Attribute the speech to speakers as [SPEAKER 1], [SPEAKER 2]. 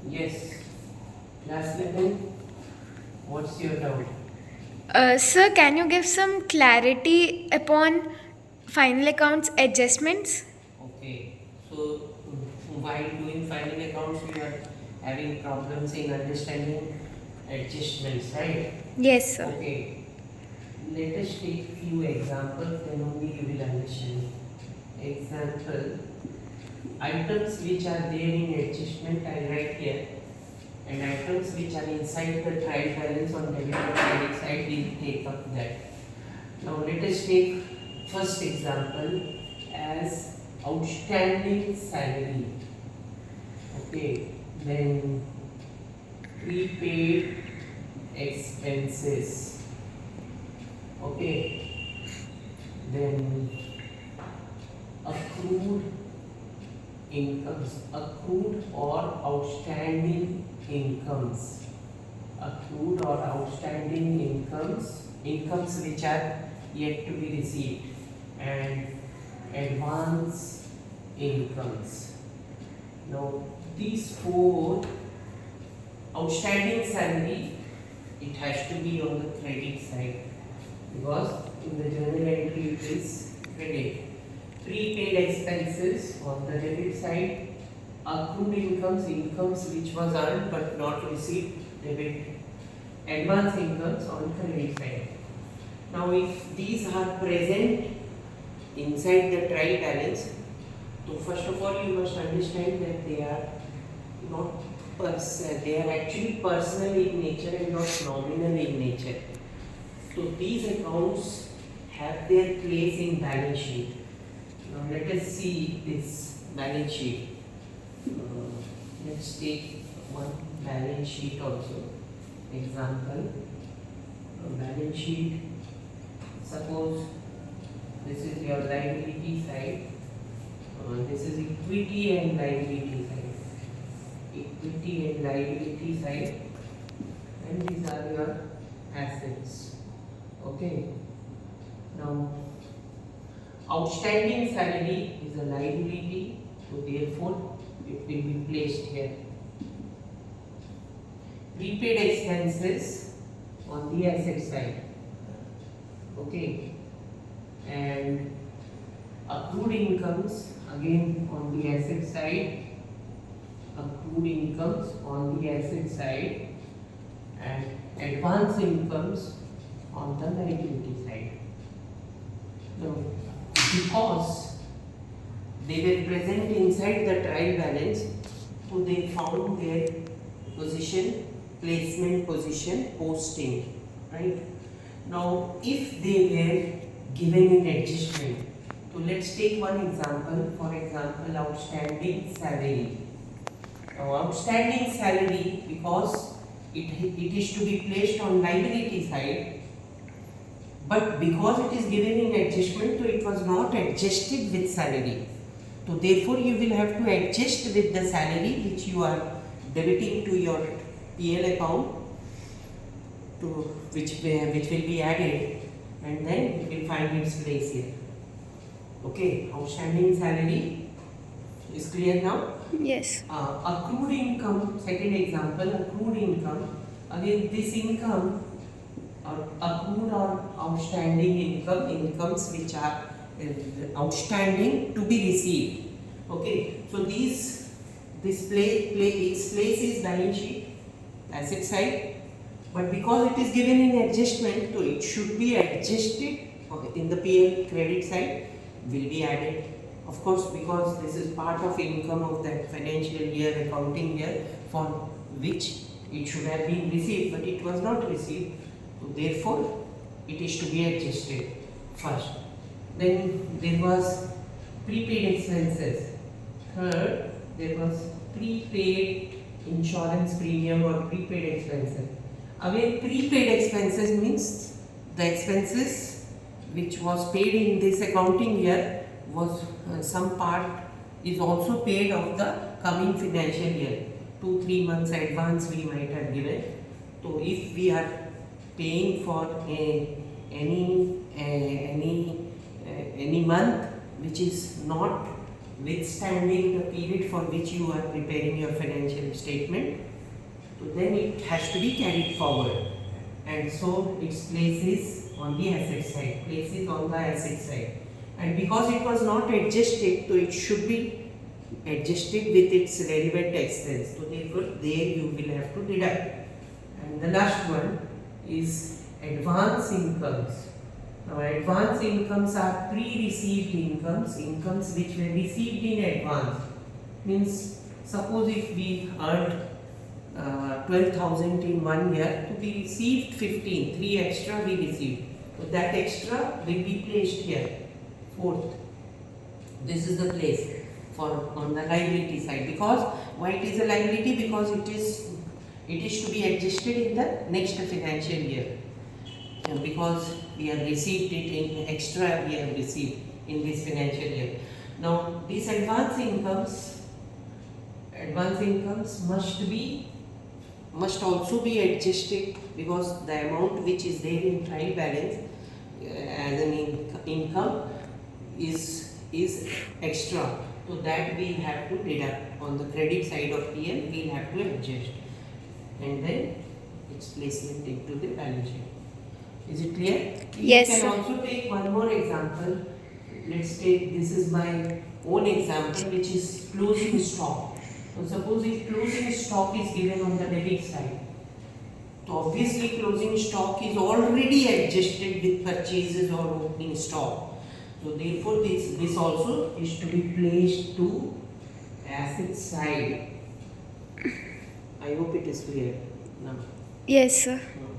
[SPEAKER 1] Yes. Last level. What's your doubt?
[SPEAKER 2] Sir, can you give some clarity upon final accounts adjustments?
[SPEAKER 1] Okay. So while doing final accounts, you are having problems in understanding adjustments, right?
[SPEAKER 2] Yes, sir.
[SPEAKER 1] Okay. Let us take few examples, then only you will understand. Example, items which are there in adjustment I write here, and items which are inside the trial balance on debit or credit side will take up that. Now let us take first example as outstanding salary. Okay, then prepaid expenses. Okay, then accrued incomes, accrued or outstanding incomes, accrued or outstanding incomes, incomes which are yet to be received, and advance incomes. Now these four, outstanding salary, it has to be on the credit side because in the journal entry it is credit. Prepaid expenses on the debit side, accrued incomes, incomes which was earned but not received, debit, advance incomes on credit side. Now if these are present inside the trial balance, so first of all you must understand that they are not they are actually personal in nature and not nominal in nature. So these accounts have their place in balance sheet. Now let us see this balance sheet. Let's take one balance sheet also. Example, balance sheet. Suppose this is your liability side. This is equity and liability side. Equity and liability side, and these are your assets. Okay. Now, outstanding salary is a liability, so therefore it will be placed here. Prepaid expenses on the asset side. Okay. And accrued incomes again on the asset side. Accrued incomes on the asset side, and advance incomes on the liability side. Now, because they were present inside the trial balance, so they found their position, placement position, posting, right? Now, if they were given in adjustment, so let's take one example. For example, outstanding salary. Now, outstanding salary, because it is to be placed on liability side, but because it is given in adjustment, so it was not adjusted with salary. So therefore you will have to adjust with the salary which you are debiting to your PL account, to which will be added, and then you will find its place here. Okay, outstanding salary is clear now.
[SPEAKER 2] Yes.
[SPEAKER 1] Accrued income, second example, accrued income. Again, this income or accrued or outstanding income, incomes which are outstanding to be received. Okay, so this its place is balance sheet, asset side, but because it is given in adjustment, so it should be adjusted in the PL credit side, will be added. Of course, because this is part of income of that financial year, accounting year, for which it should have been received, but it was not received. So therefore, it is to be adjusted first. Then there was prepaid expenses. Third, there was prepaid insurance premium or prepaid expenses. Again, prepaid expenses means the expenses which was paid in this accounting year was some part is also paid of the coming financial year. 2-3 months advance we might have given. So if we are paying for any month which is not withstanding the period for which you are preparing your financial statement, so then it has to be carried forward, and so its place is on the asset side, and because it was not adjusted, so it should be adjusted with its relevant expense, so therefore there you will have to deduct. And the last one is advance incomes. Now advance incomes are pre-received incomes which were received in advance. Means suppose if we earned 12,000 in 1 year, to be received 15, 3 extra we received. So that extra will be placed here. Fourth, this is the place for on the liability side. Because why it is a liability? Because it is to be adjusted in the next financial year. Because we have received it in extra, we have received in this financial year. Now these advance incomes must also be adjusted, because the amount which is there in trial balance as an income is extra, so that we have to deduct on the credit side of PL. We will have to adjust, and then its placement into the balance sheet. Is it clear?
[SPEAKER 2] Yes,
[SPEAKER 1] You
[SPEAKER 2] sir.
[SPEAKER 1] can also take one more example. Let's take, this is my own example, which is closing stock. So suppose if closing stock is given on the debit side, so obviously closing stock is already adjusted with purchases or opening stock. So therefore this also is to be placed to asset side. I hope it is clear now.
[SPEAKER 2] Yes, sir.
[SPEAKER 1] Uh,